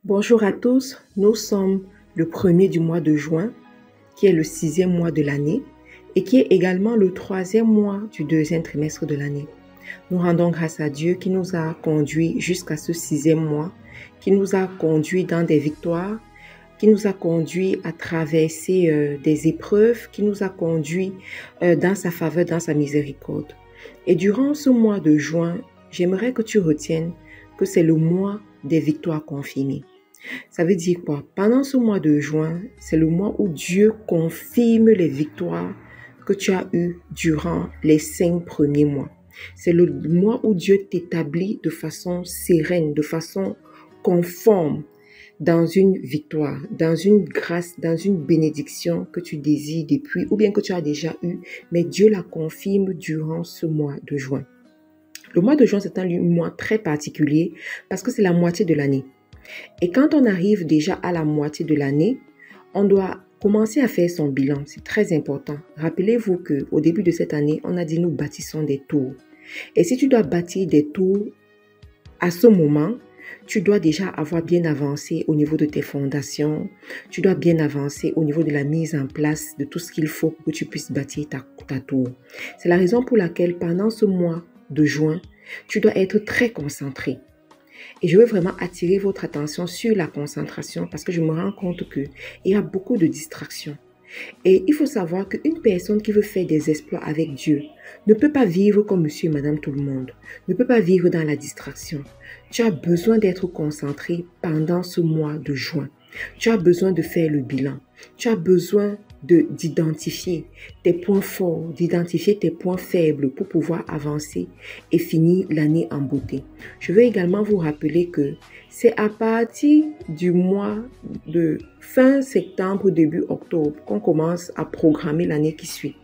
Bonjour à tous, nous sommes le premier du mois de juin, qui est le 6e mois de l'année et qui est également le 3e mois du 2e trimestre de l'année. Nous rendons grâce à Dieu qui nous a conduits jusqu'à ce 6e mois, qui nous a conduits dans des victoires, qui nous a conduits à traverser des épreuves, qui nous a conduits dans sa faveur, dans sa miséricorde. Et durant ce mois de juin, j'aimerais que tu retiennes que c'est le mois des victoires confirmées. Ça veut dire quoi? Pendant ce mois de juin, c'est le mois où Dieu confirme les victoires que tu as eues durant les 5 premiers mois. C'est le mois où Dieu t'établit de façon sereine, de façon conforme dans une victoire, dans une grâce, dans une bénédiction que tu désires depuis ou bien que tu as déjà eue, mais Dieu la confirme durant ce mois de juin. Le mois de juin, c'est un mois très particulier parce que c'est la moitié de l'année. Et quand on arrive déjà à la moitié de l'année, on doit commencer à faire son bilan. C'est très important. Rappelez-vous qu'au début de cette année, on a dit nous bâtissons des tours. Et si tu dois bâtir des tours à ce moment, tu dois déjà avoir bien avancé au niveau de tes fondations. Tu dois bien avancer au niveau de la mise en place de tout ce qu'il faut pour que tu puisses bâtir ta tour. C'est la raison pour laquelle pendant ce mois de juin, tu dois être très concentré. Et je veux vraiment attirer votre attention sur la concentration parce que je me rends compte qu'il y a beaucoup de distractions. Et il faut savoir qu'une personne qui veut faire des exploits avec Dieu ne peut pas vivre comme monsieur et madame tout le monde, ne peut pas vivre dans la distraction. Tu as besoin d'être concentré pendant ce mois de juin. Tu as besoin de faire le bilan. Tu as besoin d'identifier tes points forts, d'identifier tes points faibles pour pouvoir avancer et finir l'année en beauté. Je veux également vous rappeler que c'est à partir du mois de fin septembre, début octobre qu'on commence à programmer l'année qui suit.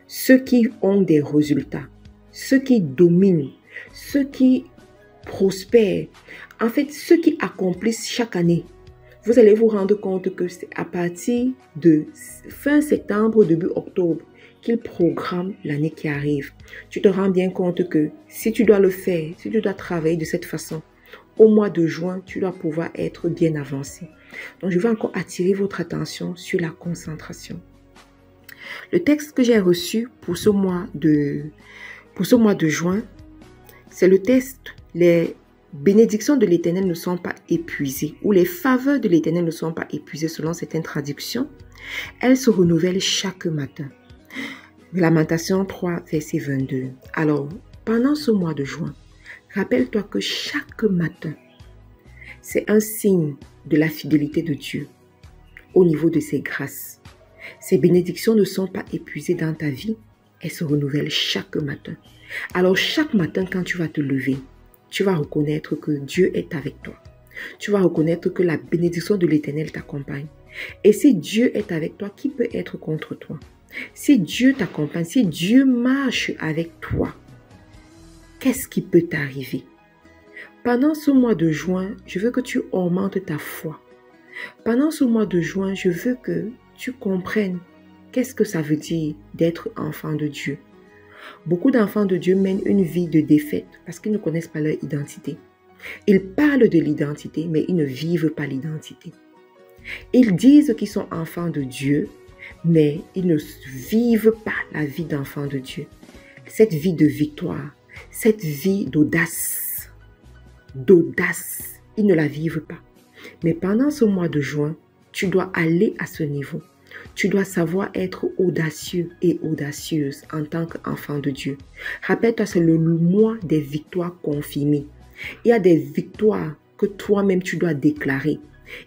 Ceux qui ont des résultats, ceux qui dominent, ceux qui prospèrent, en fait ceux qui accomplissent chaque année, vous allez vous rendre compte que c'est à partir de fin septembre, début octobre, qu'ils programment l'année qui arrive. Tu te rends bien compte que si tu dois le faire, si tu dois travailler de cette façon, au mois de juin, tu dois pouvoir être bien avancé. Donc, je vais encore attirer votre attention sur la concentration. Le texte que j'ai reçu pour ce mois de juin, c'est le texte « Les bénédictions de l'Éternel ne sont pas épuisées » ou « Les faveurs de l'Éternel ne sont pas épuisées » selon certaines traductions. Elles se renouvellent chaque matin. Lamentation 3, verset 22. Alors, pendant ce mois de juin, rappelle-toi que chaque matin, c'est un signe de la fidélité de Dieu au niveau de ses grâces. Ces bénédictions ne sont pas épuisées dans ta vie, elles se renouvellent chaque matin. Alors, chaque matin, quand tu vas te lever, tu vas reconnaître que Dieu est avec toi. Tu vas reconnaître que la bénédiction de l'Éternel t'accompagne. Et si Dieu est avec toi, qui peut être contre toi? Si Dieu t'accompagne, si Dieu marche avec toi, qu'est-ce qui peut t'arriver? Pendant ce mois de juin, je veux que tu augmentes ta foi. Pendant ce mois de juin, je veux que tu comprennes qu'est-ce que ça veut dire d'être enfant de Dieu. Beaucoup d'enfants de Dieu mènent une vie de défaite parce qu'ils ne connaissent pas leur identité. Ils parlent de l'identité, mais ils ne vivent pas l'identité. Ils disent qu'ils sont enfants de Dieu, mais ils ne vivent pas la vie d'enfant de Dieu. Cette vie de victoire, cette vie d'audace, ils ne la vivent pas. Mais pendant ce mois de juin, tu dois aller à ce niveau. Tu dois savoir être audacieux et audacieuse en tant qu'enfant de Dieu. Rappelle-toi, c'est le mois des victoires confirmées. Il y a des victoires que toi-même tu dois déclarer.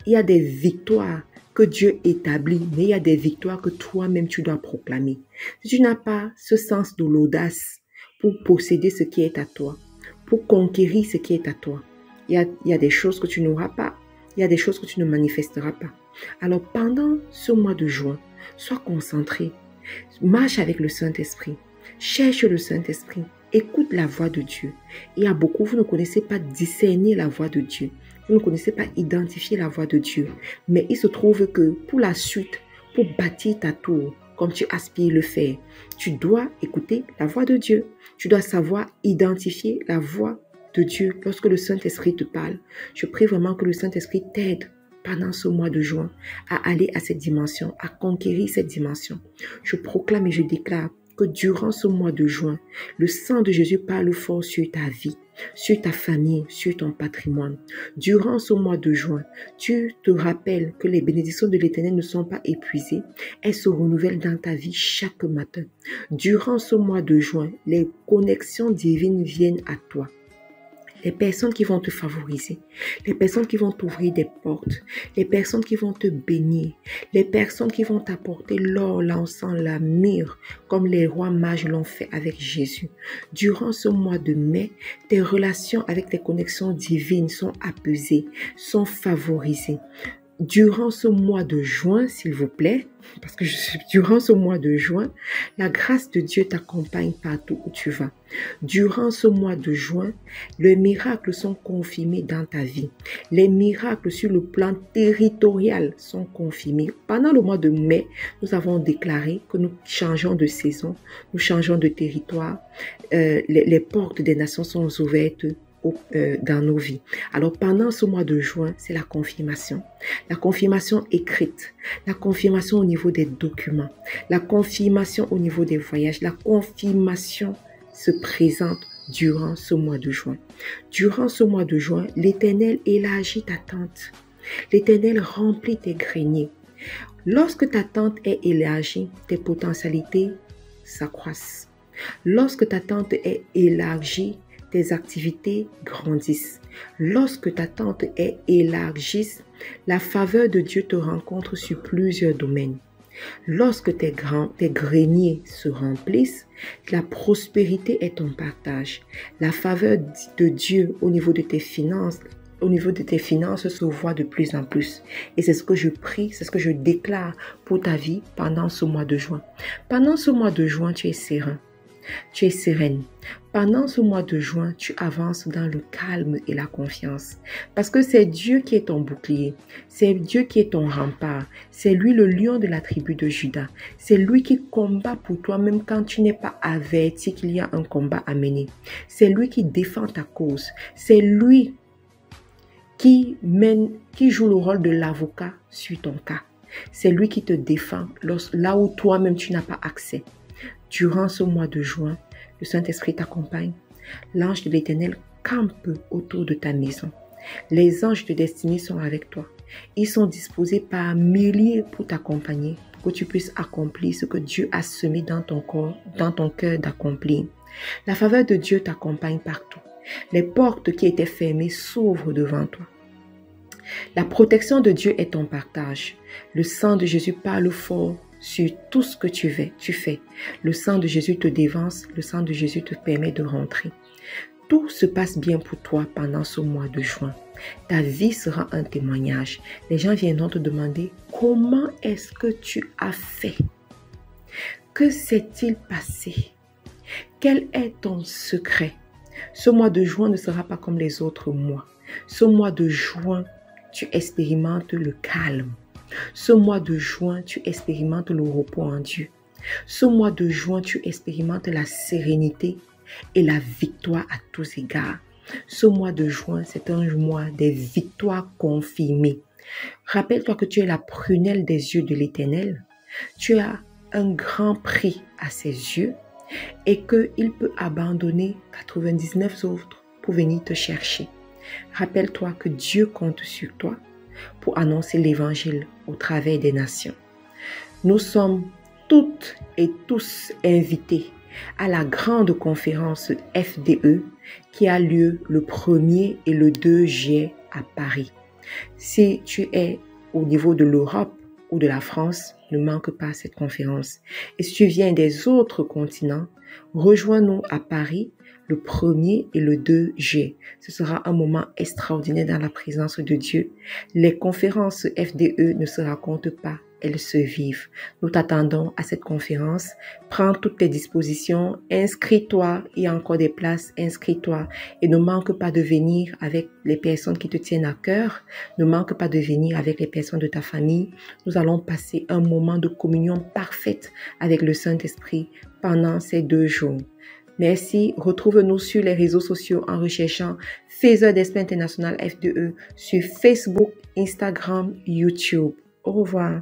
Il y a des victoires que Dieu établit, mais il y a des victoires que toi-même tu dois proclamer. Si tu n'as pas ce sens de l'audace pour posséder ce qui est à toi, pour conquérir ce qui est à toi, il y a des choses que tu n'auras pas. Il y a des choses que tu ne manifesteras pas. Alors, pendant ce mois de juin, sois concentré. Marche avec le Saint-Esprit. Cherche le Saint-Esprit. Écoute la voix de Dieu. Il y a beaucoup, vous ne connaissez pas discerner la voix de Dieu. Vous ne connaissez pas identifier la voix de Dieu. Mais il se trouve que pour la suite, pour bâtir ta tour, comme tu aspires le faire, tu dois écouter la voix de Dieu. Tu dois savoir identifier la voix de Dieu, lorsque le Saint-Esprit te parle, je prie vraiment que le Saint-Esprit t'aide pendant ce mois de juin à aller à cette dimension, à conquérir cette dimension. Je proclame et je déclare que durant ce mois de juin, le sang de Jésus parle fort sur ta vie, sur ta famille, sur ton patrimoine. Durant ce mois de juin, tu te rappelles que les bénédictions de l'Éternel ne sont pas épuisées. Elles se renouvellent dans ta vie chaque matin. Durant ce mois de juin, les connexions divines viennent à toi. Les personnes qui vont te favoriser, les personnes qui vont t'ouvrir des portes, les personnes qui vont te bénir, les personnes qui vont t'apporter l'or, l'encens, la myrrhe, comme les rois mages l'ont fait avec Jésus. Durant ce mois de mai, tes relations avec tes connexions divines sont apaisées, sont favorisées. Durant ce mois de juin, s'il vous plaît, parce que durant ce mois de juin, la grâce de Dieu t'accompagne partout où tu vas. Durant ce mois de juin, les miracles sont confirmés dans ta vie. Les miracles sur le plan territorial sont confirmés. Pendant le mois de mai, nous avons déclaré que nous changeons de saison, nous changeons de territoire. Les portes des nations sont ouvertes dans nos vies. Alors pendant ce mois de juin, c'est la confirmation écrite, la confirmation au niveau des documents, la confirmation au niveau des voyages, la confirmation se présente durant ce mois de juin. Durant ce mois de juin, l'Éternel élargit ta tente. L'Éternel remplit tes greniers. Lorsque ta tente est élargie, tes potentialités s'accroissent. Lorsque ta tente est élargie, tes activités grandissent. Lorsque ta tente est élargie, la faveur de Dieu te rencontre sur plusieurs domaines. Lorsque tes greniers se remplissent, la prospérité est ton partage. La faveur de Dieu au niveau de tes finances, se voit de plus en plus. Et c'est ce que je prie, c'est ce que je déclare pour ta vie pendant ce mois de juin. Pendant ce mois de juin, tu es serein. Tu es sereine. Pendant ce mois de juin, tu avances dans le calme et la confiance. Parce que c'est Dieu qui est ton bouclier. C'est Dieu qui est ton rempart. C'est lui le lion de la tribu de Juda. C'est lui qui combat pour toi même quand tu n'es pas averti qu'il y a un combat à mener. C'est lui qui défend ta cause. C'est lui qui joue le rôle de l'avocat sur ton cas. C'est lui qui te défend là où toi-même tu n'as pas accès. Durant ce mois de juin, le Saint-Esprit t'accompagne. L'ange de l'Éternel campe autour de ta maison. Les anges de destinée sont avec toi. Ils sont disposés par milliers pour t'accompagner, pour que tu puisses accomplir ce que Dieu a semé dans ton corps, dans ton cœur d'accomplir. La faveur de Dieu t'accompagne partout. Les portes qui étaient fermées s'ouvrent devant toi. La protection de Dieu est ton partage. Le sang de Jésus parle fort sur tout ce que tu fais. Le sang de Jésus te dévance, le sang de Jésus te permet de rentrer. Tout se passe bien pour toi pendant ce mois de juin. Ta vie sera un témoignage. Les gens viendront te demander comment est-ce que tu as fait? Que s'est-il passé? Quel est ton secret? Ce mois de juin ne sera pas comme les autres mois. Ce mois de juin, tu expérimentes le calme. Ce mois de juin, tu expérimentes le repos en Dieu. Ce mois de juin, tu expérimentes la sérénité et la victoire à tous égards. Ce mois de juin, c'est un mois des victoires confirmées. Rappelle-toi que tu es la prunelle des yeux de l'Éternel. Tu as un grand prix à ses yeux et qu'il peut abandonner 99 autres pour venir te chercher. Rappelle-toi que Dieu compte sur toi pour annoncer l'évangile au travers des nations. Nous sommes toutes et tous invités à la grande conférence FDE qui a lieu le 1er et le 2 juillet à Paris. Si tu es au niveau de l'Europe ou de la France, ne manque pas cette conférence. Et si tu viens des autres continents, rejoins-nous à Paris le 1er et le 2 juillet. Ce sera un moment extraordinaire dans la présence de Dieu. Les conférences FDE ne se racontent pas, elles se vivent. Nous t'attendons à cette conférence. Prends toutes tes dispositions, inscris-toi, il y a encore des places, inscris-toi. Et ne manque pas de venir avec les personnes qui te tiennent à cœur. Ne manque pas de venir avec les personnes de ta famille. Nous allons passer un moment de communion parfaite avec le Saint-Esprit pendant ces 2 jours. Merci. Retrouve-nous sur les réseaux sociaux en recherchant Faiseurs d'Esprit International F2E sur Facebook, Instagram, YouTube. Au revoir.